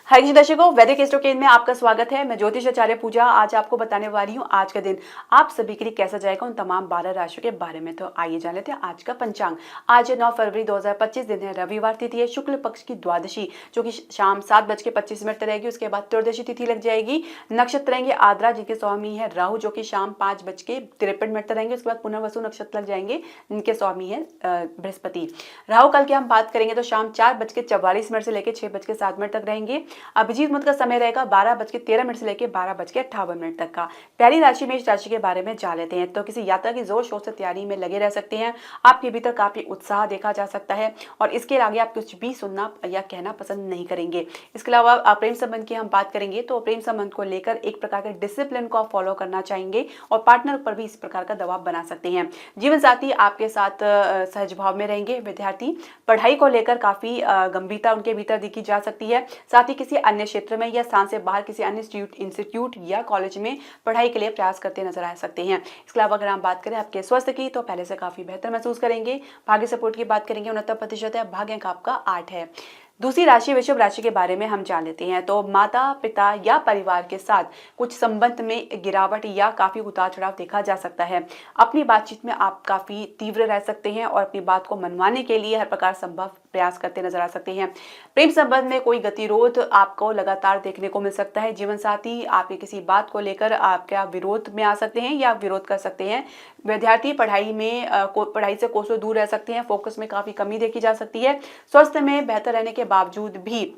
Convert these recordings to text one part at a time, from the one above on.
हाय जी दर्शकों, वैदिक एस्ट्रोकेन में आपका स्वागत है। मैं ज्योतिष आचार्य पूजा आज आपको बताने वाली हूँ आज का दिन आप सभी के लिए कैसा जाएगा उन तमाम 12 राशियों के बारे में। तो आइए जान लेते हैं आज का पंचांग। आज 9 फरवरी 2025 दिन है, रविवार तिथि है, शुक्ल पक्ष की द्वादशी जो कि शाम 7:25 रहेगी। उसके बाद त्रयोदशी तिथि लग जाएगी। नक्षत्र रहेंगे आद्रा जिनके स्वामी है राहु जो कि शाम 5:53 रहेंगे। उसके बाद पुनर्वसु नक्षत्र लग जाएंगे जिनके स्वामी है बृहस्पति। राहु काल की हम बात करेंगे तो शाम 4:44 से लेकर 6:07 तक रहेंगे। अभिजीत मुहूर्त का समय रहेगा 12:13 से लेकर 12:58 तक का। पहली राशि मेष राशि के बारे में जान लेते हैं। तो किसी यात्रा की जोर शोर से तैयारी में लगे रह सकते हैं। आपके भीतर काफी उत्साह देखा जा सकता है और इसके आगे आप कुछ भी सुनना या कहना पसंद नहीं करेंगे। इसके अलावा प्रेम संबंध की हम बात करेंगे तो प्रेम संबंध को लेकर एक प्रकार के डिसिप्लिन को आप फॉलो करना चाहेंगे और पार्टनर पर भी इस प्रकार का दबाव बना सकते हैं। जीवन साथी आपके साथ सहज भाव में रहेंगे। विद्यार्थी पढ़ाई को लेकर काफी गंभीरता उनके भीतर देखी जा सकती है। साथ ही किसी अन्य क्षेत्र में या स्थान से बाहर किसी अन्य इंस्टीट्यूट या कॉलेज में पढ़ाई के लिए प्रयास करते नजर आ सकते हैं। इसके अलावा अगर हम बात करें आपके स्वास्थ्य की तो पहले से काफी बेहतर महसूस करेंगे। भाग्य सपोर्ट की बात करेंगे 69% है। भाग्य अंक आपका 8 है। दूसरी राशि वृषभ राशि के बारे में हम जान लेते हैं। तो माता पिता या परिवार के साथ कुछ संबंध में गिरावट या काफी उतार चढ़ाव देखा जा सकता है। अपनी बातचीत में आप काफी तीव्र रह सकते हैं और अपनी बात को मनवाने के लिए हर प्रकार संभव प्रयास करते नजर आ सकते हैं। प्रेम संबंध में कोई गतिरोध आपको लगातार देखने को मिल सकता है। जीवन साथी आपकी किसी बात को लेकर आपके विरोध में आ सकते हैं या विरोध कर सकते हैं। विद्यार्थी पढ़ाई से कोसों दूर रह सकते हैं। फोकस में काफी कमी देखी जा सकती है। स्वास्थ्य में बेहतर रहने के बावजूद भी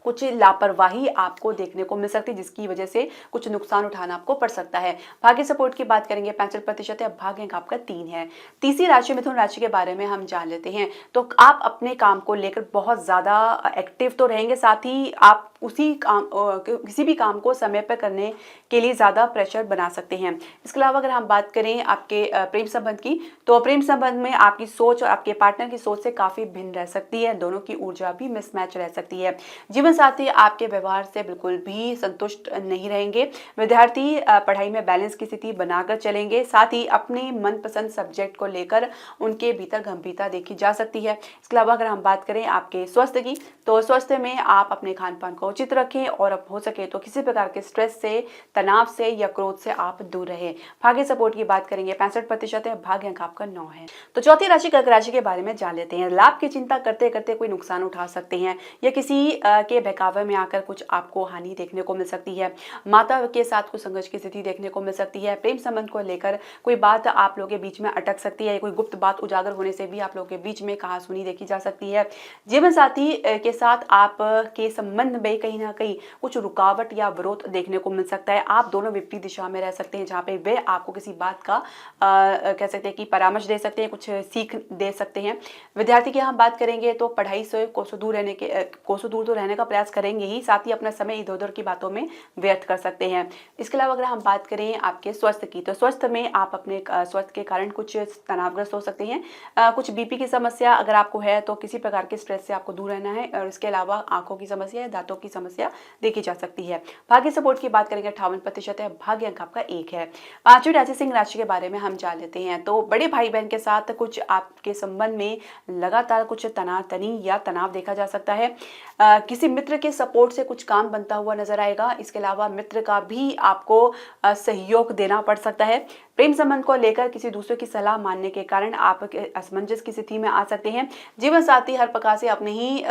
कुछ लापरवाही आपको देखने को मिल सकती है जिसकी वजह से कुछ नुकसान उठाना आपको पड़ सकता है। भाग्य सपोर्ट की बात करेंगे 65% है। भाग्य अंक आपका 3 है। तीसरी राशि मिथुन राशि के बारे में हम जान लेते हैं। तो आप अपने काम को लेकर बहुत ज्यादा एक्टिव तो रहेंगे, साथ ही आप किसी भी काम को समय पर करने के लिए ज्यादा प्रेशर बना सकते हैं। इसके अलावा अगर हम बात करें आपके प्रेम संबंध की तो प्रेम संबंध में आपकी सोच और आपके पार्टनर की सोच से काफी भिन्न रह सकती है। दोनों की ऊर्जा भी मिसमैच रह सकती है। जीवन साथी आपके व्यवहार से बिल्कुल भी संतुष्ट नहीं रहेंगे। विद्यार्थी पढ़ाई में बैलेंस की स्थिति बनाकर चलेंगे। साथ ही अपने मनपसंद सब्जेक्ट को लेकर उनके भीतर गंभीरता देखी जा सकती है। इसके अलावा अगर हम बात करें आपके स्वास्थ्य की तो स्वास्थ्य में आप अपने खान पान को उचित रखें और अब हो सके तो किसी प्रकार के स्ट्रेस से, तनाव से या क्रोध से आप दूर रहें। भाग्य सपोर्ट की बात करेंगे 65% है। भाग्य अंक आपका 9 है। तो चौथी राशि कर्क राशि के बारे में जान लेते हैं। लाभ की चिंता करते करते कोई नुकसान उठा सकते हैं या किसी के बहकावे में आकर कुछ आपको हानि देखने को मिल सकती है। माता के साथ कुछ संघर्ष की स्थिति देखने को मिल सकती है। प्रेम संबंध को लेकर कोई बात आप लोगों के बीच में अटक सकती है। कोई गुप्त बात उजागर होने से भी आप लोगों के बीच में कहासुनी देखी जा सकती है। जीवन साथी के साथ आप के संबंध में कहीं ना कहीं कुछ रुकावट या विरोध देखने को मिल सकता है। आप दोनों विपरीत दिशा में रह सकते हैं जहाँ पे वे आपको किसी बात का कह सकते हैं कि परामर्श दे सकते हैं, कुछ सीख दे सकते हैं। विद्यार्थी की हम बात करेंगे तो पढ़ाई से कोसों दूर तो रहने का प्रयास करेंगे ही, साथ ही अपना समय इधर उधर की बातों में व्यर्थ कर सकते हैं। इसके अलावा अगर हम बात करें आपके स्वास्थ्य की तो स्वास्थ्य में आप अपने स्वास्थ्य के कारण कुछ तनावग्रस्त हो सकते हैं। कुछ बीपी की समस्या अगर आपको है तो किसी प्रकार के स्ट्रेस से आपको दूर रहना है। और इसके अलावा आंखों की समस्या या दांतों की समस्या देखी जा सकती है। भाग्य सपोर्ट की बात करेंगे 58% है। भाग्य अंक आपका 1 है। पांचवी राशि सिंह राशि के बारे में हम जान लेते हैं। तो बड़े भाई बहन के साथ कुछ आपके संबंध में लगातार कुछ तनातनी या तनाव देखा जा सकता है। किसी मित्र के सपोर्ट से कुछ काम बनता हुआ नजर आएगा। इसके अलावा मित्र का भी आपको सहयोग देना पड़ सकता है। प्रेम संबंध को लेकर किसी दूसरे की सलाह मानने के कारण आप असमंजस की स्थिति में आ सकते हैं। जीवन साथी हर प्रकार से अपनी ही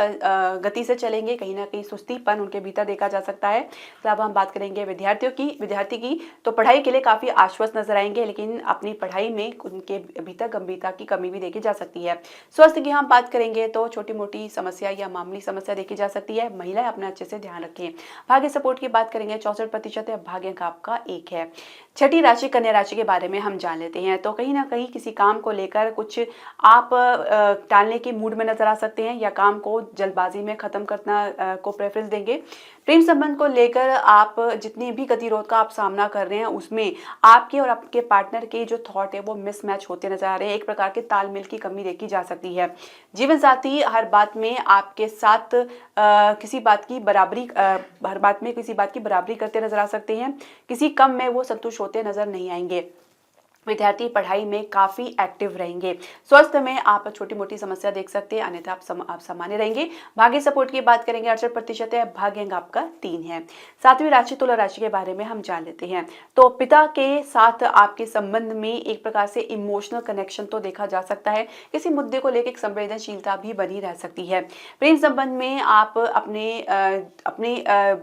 गति से चलेंगे, कहीं ना कहीं सुस्तीपन उनके भीतर देखा जा सकता है। तो अब हम बात करेंगे विद्यार्थी की तो पढ़ाई के लिए काफी आश्वस्त नजर आएंगे, लेकिन अपनी पढ़ाई में उनके भीतर गंभीरता की कमी भी देखी जा सकती है। स्वास्थ्य की हम बात करेंगे तो छोटी मोटी समस्या या मामूली समस्या देखी जा सकती है। महिलाएं अपना अच्छे से ध्यान रखें। भाग्य सपोर्ट की बात करेंगे 64% है। भाग्य अंक आपका 1 है। छठी राशि कन्या राशि के बारे में हम जान लेते हैं। तो कहीं ना कहीं किसी काम को लेकर कुछ आप टालने के मूड में नजर आ सकते हैं या काम को जल्दबाजी में खत्म करना को प्रेफरेंस देंगे। प्रेम संबंध को लेकर आप जितनी भी गतिरोध का आप सामना कर रहे हैं उसमें आपके और आपके पार्टनर के जो थॉट है वो मिसमैच होते नजर आ रहे हैं। एक प्रकार के तालमेल की कमी देखी जा सकती है। जीवन साथी हर बात में आपके साथ किसी बात की बराबरी करते नजर आ सकते हैं। किसी कम में वो संतुष्ट होते नजर नहीं आएंगे। विद्यार्थी पढ़ाई में काफ़ी एक्टिव रहेंगे। स्वास्थ्य में आप छोटी मोटी समस्या देख सकते हैं, अन्यथा आप सामान्य रहेंगे। भाग्य सपोर्ट की बात करेंगे 68% है, भाग्य अंक आपका 3 है। सातवीं राशि तुला राशि के बारे में हम जान लेते हैं। तो पिता के साथ आपके संबंध में एक प्रकार से इमोशनल कनेक्शन तो देखा जा सकता है, किसी मुद्दे को लेकर एक संवेदनशीलता भी बनी रह सकती है। प्रेम संबंध में आप अपने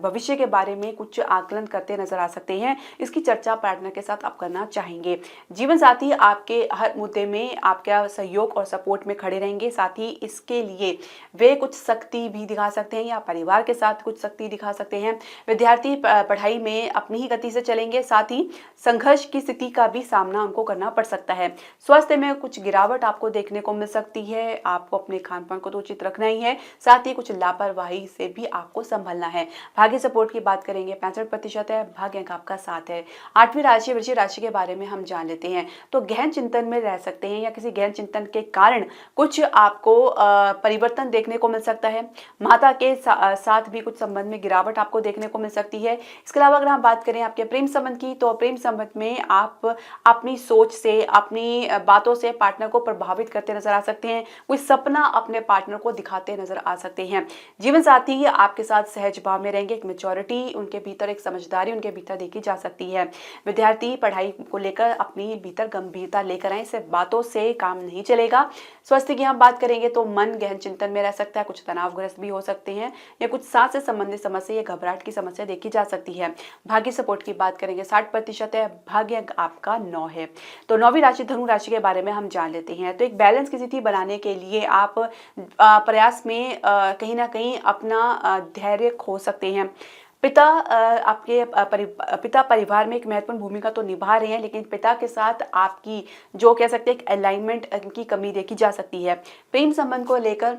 भविष्य के बारे में कुछ आकलन करते नजर आ सकते हैं, इसकी चर्चा पार्टनर के साथ आप करना चाहेंगे। जीवन साथी आपके हर मुद्दे में आपका सहयोग और सपोर्ट में खड़े रहेंगे, साथ ही इसके लिए वे कुछ सख्ती भी दिखा सकते हैं या परिवार के साथ कुछ सख्ती दिखा सकते हैं। विद्यार्थी पढ़ाई में अपनी ही गति से चलेंगे, साथ ही संघर्ष की स्थिति का भी सामना उनको करना पड़ सकता है। स्वास्थ्य में कुछ गिरावट आपको देखने को मिल सकती है, आपको अपने खान पान को तो उचित रखना ही है, साथ ही कुछ लापरवाही से भी आपको संभलना है। भाग्य सपोर्ट की बात करेंगे 65% है, भाग्य अंक आपका 7 है। आठवीं राशि वृश्चिक राशि के बारे में हम जान लेते हैं। तो गहन चिंतन में रह सकते हैं या किसी गहन चिंतन के कारण कुछ आपको परिवर्तन देखने को मिल सकता है। माता के साथ भी कुछ संबंध में गिरावट आपको देखने को मिल सकती है। इसके अलावा अगर हम बात करें आपके प्रेम संबंध की, तो प्रेम संबंध में आप अपनी सोच से, अपनी बातों से पार्टनर को प्रभावित करते नजर आ सकते हैं। कोई सपना अपने पार्टनर को दिखाते नजर आ सकते हैं। जीवन साथी आपके साथ सहज भाव में रहेंगे, एक मेच्योरिटी उनके भीतर, एक समझदारी उनके भीतर देखी जा सकती है। विद्यार्थी पढ़ाई को लेकर अपनी भीतर गंभीरता लेकर आए, सिर्फ बातों से काम नहीं चलेगा। स्वास्थ्य की हम बात करेंगे तो मन गहन चिंतन में रह सकता है, कुछ तनावग्रस्त भी हो सकते हैं या कुछ सांस से संबंधित समस्या या घबराहट की समस्या देखी जा सकती है। भाग्य सपोर्ट की बात करेंगे 60% है, भाग्य अंक आपका 9 है। तो नौवीं राशि धनु राशि के बारे में हम जान लेते हैं। तो एक बैलेंस की स्थिति बनाने के लिए आप प्रयास में कहीं ना कहीं अपना धैर्य खो सकते हैं। आपके पिता परिवार में एक महत्वपूर्ण भूमिका तो निभा रहे हैं, लेकिन पिता के साथ आपकी जो कह सकते हैं एक अलाइनमेंट की कमी देखी जा सकती है। प्रेम संबंध को लेकर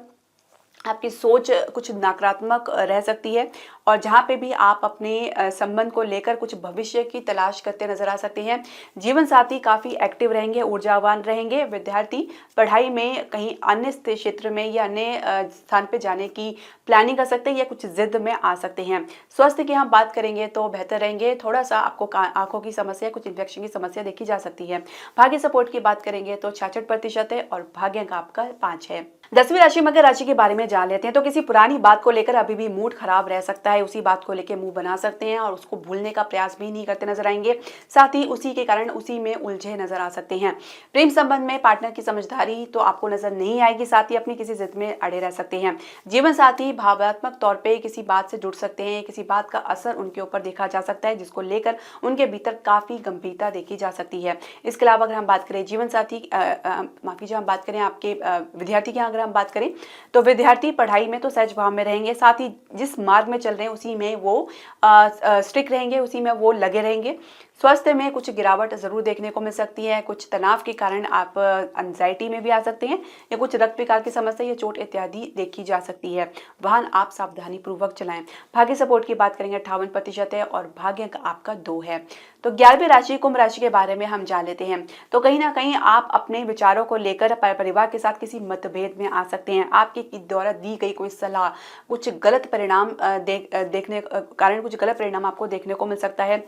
आपकी सोच कुछ नकारात्मक रह सकती है और जहाँ पे भी आप अपने संबंध को लेकर कुछ भविष्य की तलाश करते नजर आ सकते हैं। जीवन साथी काफ़ी एक्टिव रहेंगे, ऊर्जावान रहेंगे। विद्यार्थी पढ़ाई में कहीं अन्य क्षेत्र में या अन्य स्थान पे जाने की प्लानिंग कर सकते हैं या कुछ जिद में आ सकते हैं। स्वास्थ्य की हम बात करेंगे तो बेहतर रहेंगे, थोड़ा सा आपको आंखों की समस्या, कुछ इन्फेक्शन की समस्या देखी जा सकती है। भाग्य सपोर्ट की बात करेंगे तो 66% है और भाग्य अंक आपका 5 है। 10वीं राशि मकर राशि के बारे में जान लेते हैं। तो किसी पुरानी बात को लेकर अभी भी मूड खराब रह सकता है, उसी बात को लेकर मुंह बना सकते हैं और उसको भूलने का प्रयास भी नहीं करते नजर आएंगे, साथ ही उसी के कारण उसी में उलझे नजर आ सकते हैं। प्रेम संबंध में पार्टनर की समझदारी तो आपको नजर नहीं आएगी, साथ ही अपनी किसी जिद में अड़े रह सकते हैं। जीवन साथी भावनात्मक तौर पर किसी बात से जुड़ सकते हैं, किसी बात का असर उनके ऊपर देखा जा सकता है जिसको लेकर उनके भीतर काफी गंभीरता देखी जा सकती है। इसके अलावा अगर हम बात करें जीवन साथी माफी जो हम बात करें आपके विद्यार्थी की अगर हम बात करें तो विद्यार्थी पढ़ाई में तो सहज भाव में रहेंगे, साथ ही जिस मार्ग में चल रहे हैं उसी में वो स्टिक रहेंगे, उसी में वो लगे रहेंगे। स्वास्थ्य में कुछ गिरावट जरूर देखने को मिल सकती है, कुछ तनाव के कारण आप एंजाइटी में भी आ सकते हैं या कुछ रक्त विकार की समस्या या चोट इत्यादि देखी जा सकती है। वाहन आप सावधानी पूर्वक चलाएं। भाग्य सपोर्ट की बात करेंगे 58% है और भाग्य अंक आपका 2 है। तो 11वीं राशि कुंभ राशि के बारे में हम जान लेते हैं। तो कहीं ना कहीं आप अपने विचारों को लेकर परिवार के साथ किसी मतभेद में आ सकते हैं। आपके द्वारा दी गई कोई सलाह कुछ गलत परिणाम देखने कारण कुछ गलत परिणाम आपको देखने को मिल सकता है।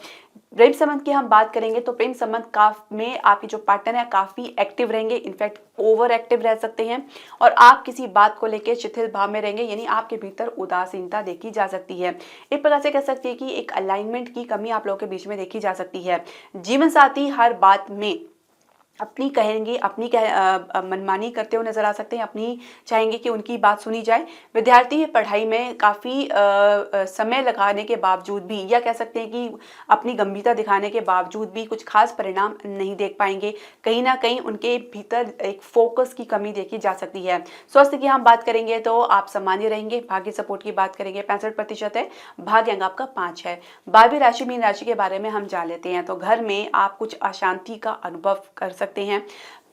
प्रेम संबंध की हम बात करेंगे तो प्रेम संबंध में आपके जो पार्टनर है काफी एक्टिव रहेंगे, इनफैक्ट ओवर एक्टिव रह सकते हैं और आप किसी बात को लेकर शिथिल भाव में रहेंगे, यानी आपके भीतर उदासीनता देखी जा सकती है। एक प्रकार से कह सकते हैं कि एक अलाइनमेंट की कमी आप लोगों के बीच में देखी जा सकती है। जीवन साथी हर बात में अपनी कहेंगे, अपनी मनमानी करते हुए नजर आ सकते हैं, अपनी चाहेंगे कि उनकी बात सुनी जाए। विद्यार्थी पढ़ाई में काफ़ी समय लगाने के बावजूद भी या कह सकते हैं कि अपनी गंभीरता दिखाने के बावजूद भी कुछ खास परिणाम नहीं देख पाएंगे, कहीं ना कहीं उनके भीतर एक फोकस की कमी देखी जा सकती है। स्वास्थ्य की हम बात करेंगे तो आप सामान्य रहेंगे। भाग्य सपोर्ट की बात करेंगे 65% है, भाग्य अंक आपका 5 है। 12वीं राशि मीन राशि के बारे में हम जान लेते हैं। तो घर में आप कुछ अशांति का अनुभव कर सकते हैं।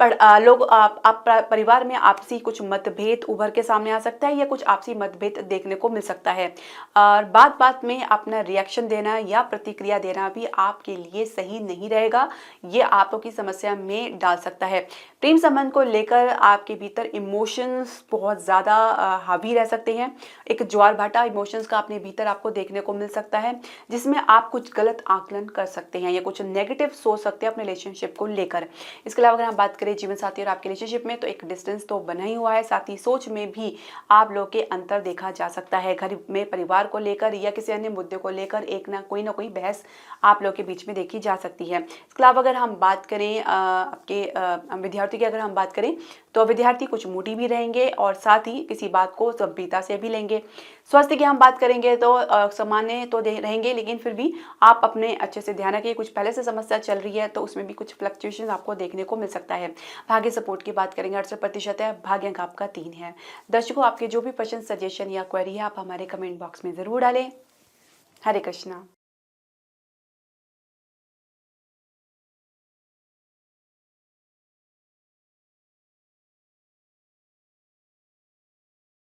लोग आप परिवार में आपसी कुछ मतभेद उभर के सामने आ सकता है या कुछ आपसी मतभेद देखने को मिल सकता है। और बात बात में अपना रिएक्शन देना या प्रतिक्रिया देना भी आपके लिए सही नहीं रहेगा, ये आपको की समस्या में डाल सकता है। प्रेम संबंध को लेकर आपके भीतर इमोशंस बहुत ज़्यादा हावी रह सकते हैं। एक ज्वार भाटा इमोशंस का अपने भीतर आपको देखने को मिल सकता है, जिसमें आप कुछ गलत आकलन कर सकते हैं या कुछ नेगेटिव सोच सकते हैं अपने रिलेशनशिप को लेकर। इसके अलावा अगर हम बात करें जीवन साथी और आपके रिलेशनशिप में, तो एक डिस्टेंस तो बना ही हुआ है, साथ ही सोच में भी आप लोग के अंतर देखा जा सकता है। घर में परिवार को लेकर या किसी अन्य मुद्दे को लेकर एक ना कोई बहस आप लोग के बीच में देखी जा सकती है। इसके अलावा अगर हम बात करें आपके विद्यार्थी की अगर हम बात करें, तो विद्यार्थी कुछ मूडी भी रहेंगे और साथ ही किसी बात को गंभीरता से भी लेंगे। स्वास्थ्य की हम बात करेंगे तो सामान्य तो रहेंगे, लेकिन फिर भी आप अपने अच्छे से ध्यान रखिए। कुछ पहले से समस्या चल रही है तो उसमें भी कुछ फ्लक्चुएशन आपको देखने को मिल सकता है। भाग्य सपोर्ट की बात करेंगे 68% है, भाग्य अंक आपका 3 है। दर्शकों, आपके जो भी प्रश्न, सजेशन या क्वेरी है आप हमारे कमेंट बॉक्स में ज़रूर डालें। हरे कृष्णा।